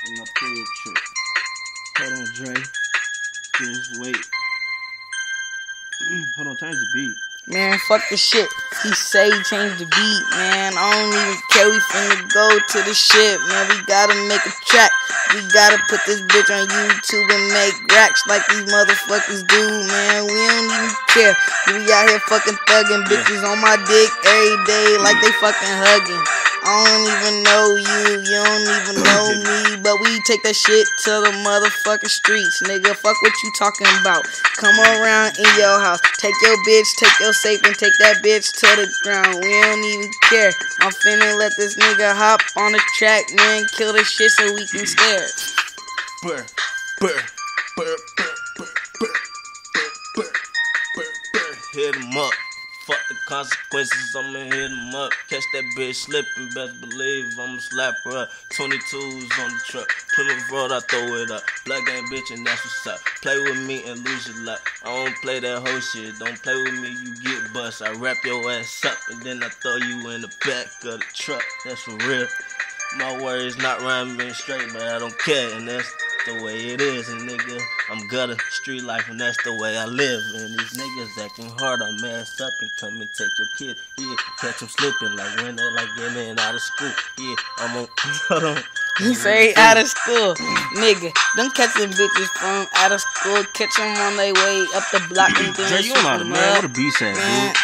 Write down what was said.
And I pull your trip. Hold on, Dre. Just wait. Hold on, change the beat. Man, fuck the shit. He say change the beat, man. I don't even care. We finna go to the shit, man. We gotta make a track. We gotta put this bitch on YouTube and make racks like these motherfuckers do, man. We don't even care. We out here fucking thugging. Bitches on my dick every day like they fucking hugging. I don't even know you don't even know me, but we take that shit to the motherfucking streets, nigga. Fuck what you talking about. Come around in your house, take your bitch, take your safe, and take that bitch to the ground. We don't even care. I'm finna let this nigga hop on the track, man. Kill this shit so we can stare. Burr, burr, burr, burr, burr, burr, burr, burr, burr. Hit him up. Fuck the consequences, I'ma hit him up. Catch that bitch slipping, best believe I'ma slap her up. 22s on the truck, Plymouth Road, I throw it up. Black gang bitch and that's what's up. Play with me and lose your luck. I don't play that whole shit, don't play with me, you get bust. I wrap your ass up and then I throw you in the back of the truck. That's for real. My words not rhyming straight, but I don't care, and that's the way it is. And nigga, I'm gutter street life, and that's the way I live. And these niggas acting hard, I'm messed up and come and take your kid. Yeah, catch them slipping like when they like getting out of school. Yeah, I'm on. Hold on. He say out of school, nigga. Don't catch them bitches from out of school. Catch them on their way up the block and then Dre, you know how to, man. What a beast at, dude.